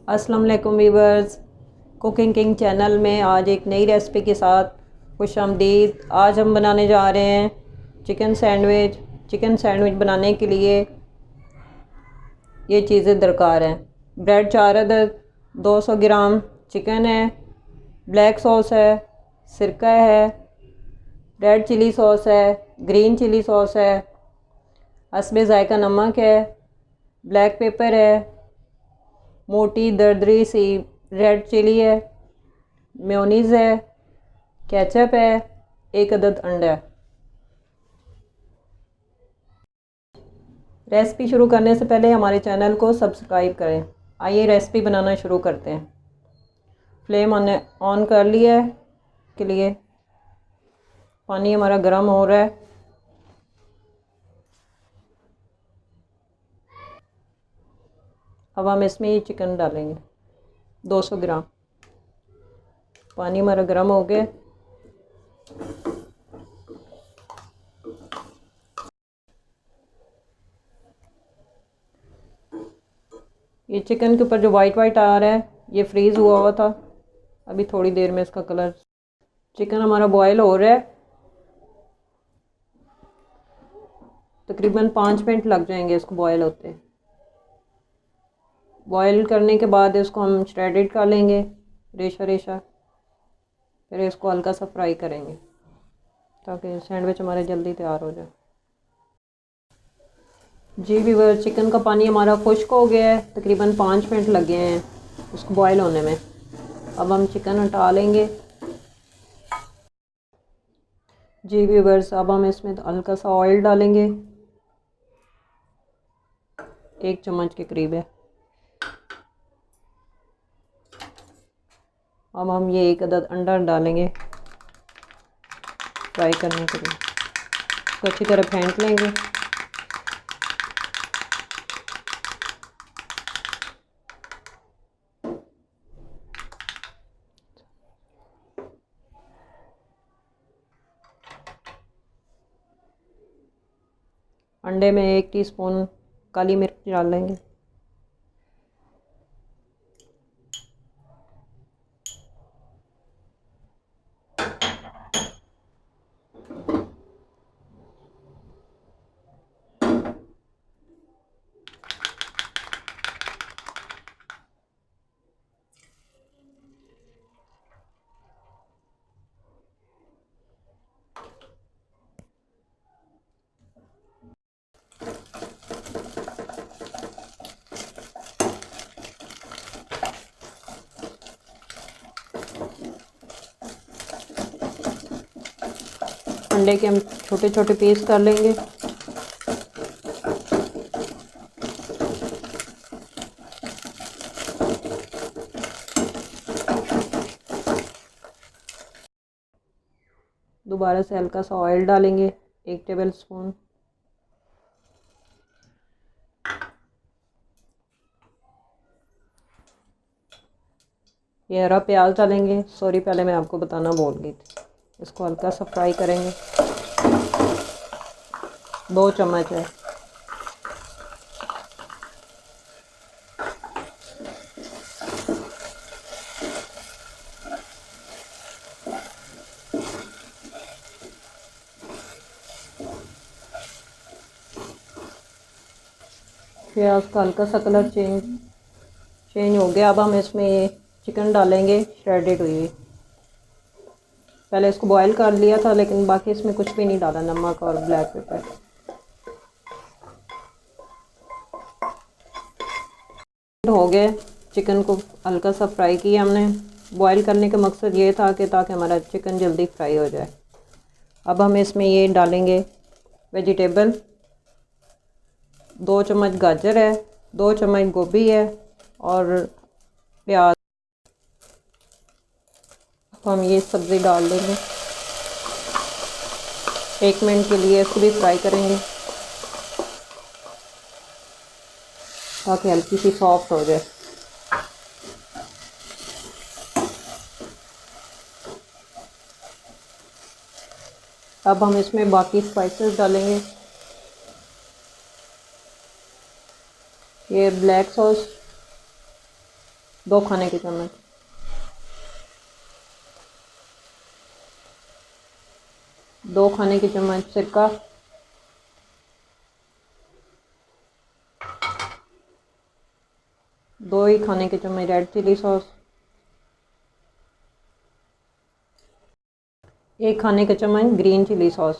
अस्सलाम वालेकुम viewers, cooking king channel में आज एक नई रेसिपी के साथ खुशामदीद। आज हम बनाने जा रहे हैं चिकन सैंडविच। चिकन सैंडविच बनाने के लिए ये चीज़ें दरकार हैं। ब्रेड 4 अदद, 200 ग्राम चिकन है, ब्लैक सॉस है, सिरका है, रेड चिली सॉस है, ग्रीन चिली सॉस है, हस्बे ज़ायका नमक है, ब्लैक पेपर है, मोटी दरदरी सी रेड चिली है, मेयोनीज़ है, केचप है, 1 अदद अंडा है। रेसिपी शुरू करने से पहले हमारे चैनल को सब्सक्राइब करें। आइए रेसिपी बनाना शुरू करते हैं। फ्लेम ऑन कर लिया है के लिए पानी हमारा गर्म हो रहा है। अब हम इसमें ये चिकन डालेंगे 200 ग्राम। पानी हमारा गर्म हो गया। ये चिकन के ऊपर जो वाइट वाइट आ रहा है ये फ्रीज़ हुआ हुआ था। अभी थोड़ी देर में इसका कलर, चिकन हमारा बॉयल हो रहा है। तकरीबन 5 मिनट लग जाएंगे इसको बॉयल होते। बॉयल करने के बाद इसको हम श्रेडेड कर लेंगे रेशा रेशा। फिर इसको हल्का सा फ्राई करेंगे ताकि सैंडविच हमारे जल्दी तैयार हो जाए। जी व्यूअर, चिकन का पानी हमारा खुश्क हो गया है। तकरीबन 5 मिनट लगे हैं उसको बॉयल होने में। अब हम चिकन हटा लेंगे। जी व्यूअर्स, अब हम इसमें हल्का सा ऑयल डालेंगे, 1 चम्मच के करीब है। अब हम ये 1 अदद अंडा डालेंगे फ्राई करने के लिए। इसको अच्छी तरह फेंट लेंगे। अंडे में 1 टीस्पून काली मिर्च डाल लेंगे। अंडे के हम छोटे छोटे पीस कर लेंगे। दोबारा से हल्का सा ऑयल डालेंगे, 1 टेबल स्पून। ये हरा प्याज डालेंगे। सॉरी, पहले मैं आपको बताना भूल गई थी। इसको हल्का सा फ्राई करेंगे। 2 चम्मच है। प्याज का हल्का सा कलर चेंज हो गया। अब हम इसमें ये चिकन डालेंगे श्रेडेड हुई। पहले इसको बॉईल कर लिया था लेकिन बाकी इसमें कुछ भी नहीं डाला, नमक और ब्लैक पेपर। हो गए। चिकन को हल्का सा फ्राई किया हमने। बॉईल करने का मकसद ये था कि ताकि हमारा चिकन जल्दी फ्राई हो जाए। अब हम इसमें ये डालेंगे वेजिटेबल। 2 चम्मच गाजर है, 2 चम्मच गोभी है और प्याज। हम ये सब्ज़ी डाल देंगे। 1 मिनट के लिए इसको भी फ्राई करेंगे ताकि हल्की सी सॉफ्ट हो जाए। अब हम इसमें बाकी स्पाइसेस डालेंगे। ये ब्लैक सॉस, 2 खाने के चम्मच, 2 खाने के चम्मच सिरका, 2 ही खाने के चम्मच रेड चिली सॉस, 1 खाने का चम्मच ग्रीन चिली सॉस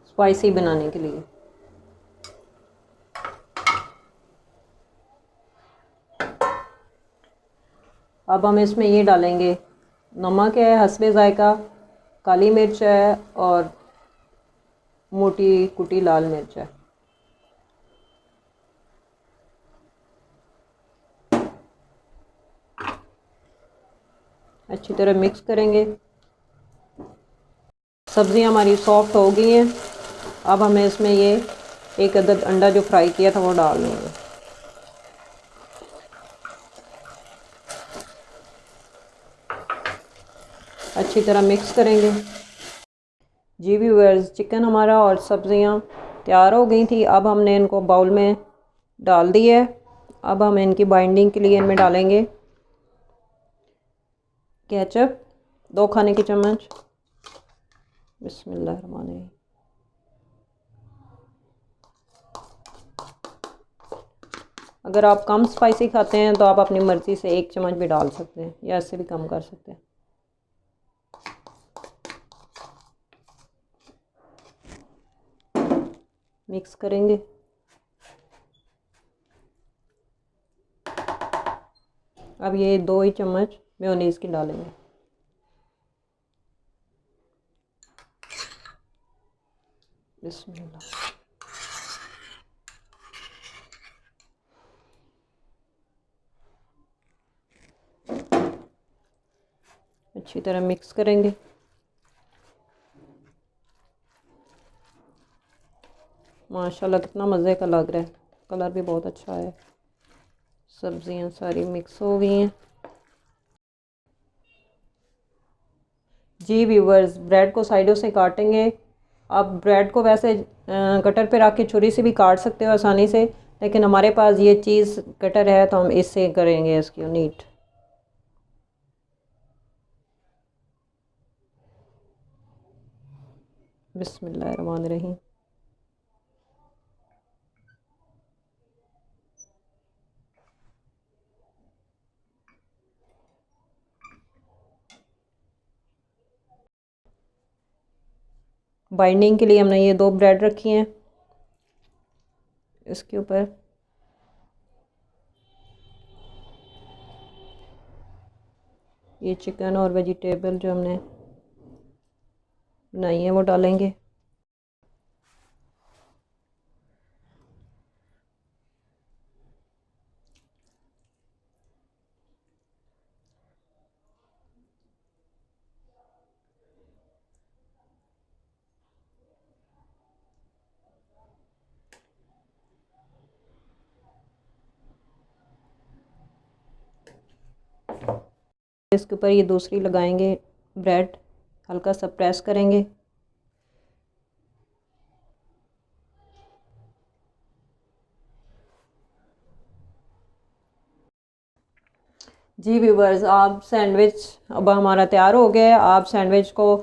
स्पाइसी बनाने के लिए। अब हम इसमें ये डालेंगे, नमक है हस्बे ज़ायका, काली मिर्च है और मोटी कुटी लाल मिर्च है। अच्छी तरह मिक्स करेंगे। सब्ज़ियाँ हमारी सॉफ्ट हो गई हैं। अब हमें इसमें ये 1 अदद अंडा जो फ्राई किया था वो डाल देंगे। अच्छी तरह मिक्स करेंगे। जी व्यूअर्स, चिकन हमारा और सब्ज़ियाँ तैयार हो गई थी। अब हमने इनको बाउल में डाल दिया है। अब हम इनकी बाइंडिंग के लिए इनमें डालेंगे केचप, 2 खाने के चम्मच। बिस्मिल्लाहिर्रहमानिर्रहीम। अगर आप कम स्पाइसी खाते हैं तो आप अपनी मर्ज़ी से 1 चम्मच भी डाल सकते हैं या इससे भी कम कर सकते हैं। मिक्स करेंगे। अब ये 2 ही चम्मच मेयोनीज़ की डालेंगे। बिस्मिल्लाह। अच्छी तरह मिक्स करेंगे। माशाल्लाह कितना मज़े का लग रहा है, कलर भी बहुत अच्छा है। सब्ज़ियाँ सारी मिक्स हो गई हैं। जी व्यूवर्स, ब्रेड को साइडों से काटेंगे। आप ब्रेड को वैसे कटर पे रख के छुरी से भी काट सकते हो आसानी से, लेकिन हमारे पास ये चीज़ कटर है तो हम इससे करेंगे इसकी नीट। बिस्मिल्लाहिर्रहमानिर्रहीम। बाइंडिंग के लिए हमने ये 2 ब्रेड रखी हैं। इसके ऊपर ये चिकन और वेजिटेबल जो हमने बनाई है वो डालेंगे। इसके ऊपर ये दूसरी लगाएंगे ब्रेड, हल्का सा प्रेस करेंगे। जी व्यूवर्स, आप सैंडविच अब हमारा तैयार हो गया है। आप सैंडविच को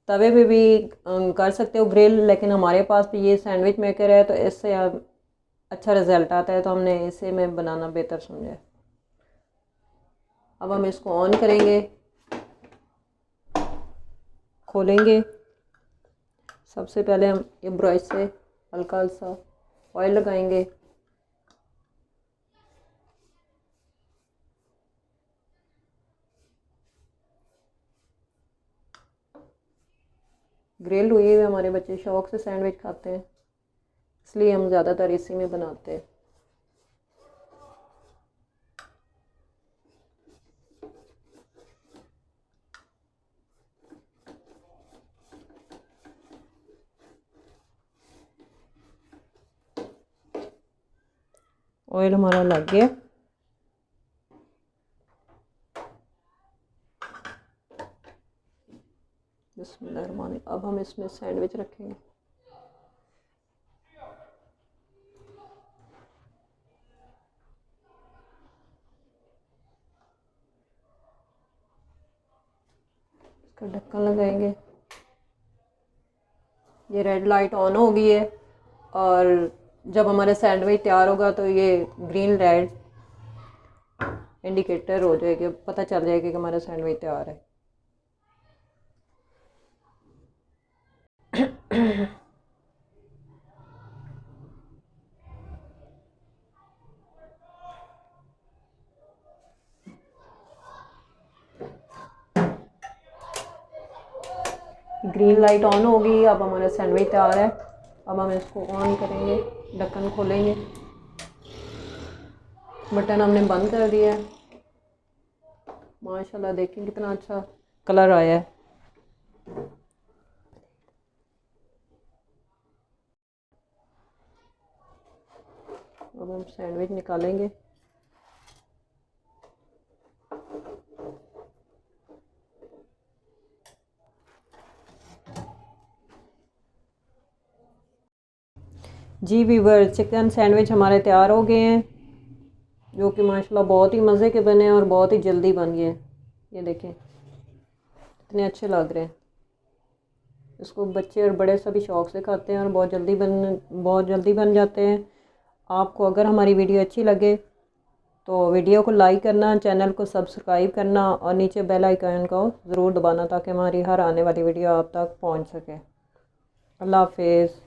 तवे पे भी कर सकते हो ग्रिल, लेकिन हमारे पास भी ये सैंडविच मेकर है तो इससे अच्छा रिजल्ट आता है, तो हमने इसे में बनाना बेहतर समझा है। अब हम इसको ऑन करेंगे, खोलेंगे। सबसे पहले हम ये ब्रश से हल्का सा ऑयल लगाएंगे। ग्रिल्ड हुए हुए हमारे बच्चे शौक से सैंडविच खाते हैं, इसलिए हम ज़्यादातर इसी में बनाते हैं। ऑयल हमारा लग गया। बिस्मिल्लाहिर्रहमानिर्रहीम। अब हम इसमें सैंडविच रखेंगे। इसका ढक्कन लगाएंगे। ये रेड लाइट ऑन हो गई है और जब हमारा सैंडविच तैयार होगा तो ये ग्रीन रेड इंडिकेटर हो जाएगा, पता चल जाएगा कि हमारा सैंडविच तैयार है। ग्रीन लाइट ऑन होगी, अब हमारा सैंडविच तैयार है। अब हम इसको ऑन करेंगे, ढक्कन खोलेंगे, बटन हमने बंद कर दिया है। माशाल्लाह देखें कितना अच्छा कलर आया है। अब हम सैंडविच निकालेंगे। जी व्यूअर, चिकन सैंडविच हमारे तैयार हो गए हैं, जो कि माशाल्लाह बहुत ही मज़े के बने और बहुत ही जल्दी बन गए। ये देखें कितने अच्छे लग रहे हैं। इसको बच्चे और बड़े सभी शौक़ से खाते हैं और बहुत जल्दी बन जाते हैं। आपको अगर हमारी वीडियो अच्छी लगे तो वीडियो को लाइक करना, चैनल को सब्सक्राइब करना और नीचे बेल आइकन को ज़रूर दबाना ताकि हमारी हर आने वाली वीडियो आप तक पहुंच सके। अल्लाह हाफिज़।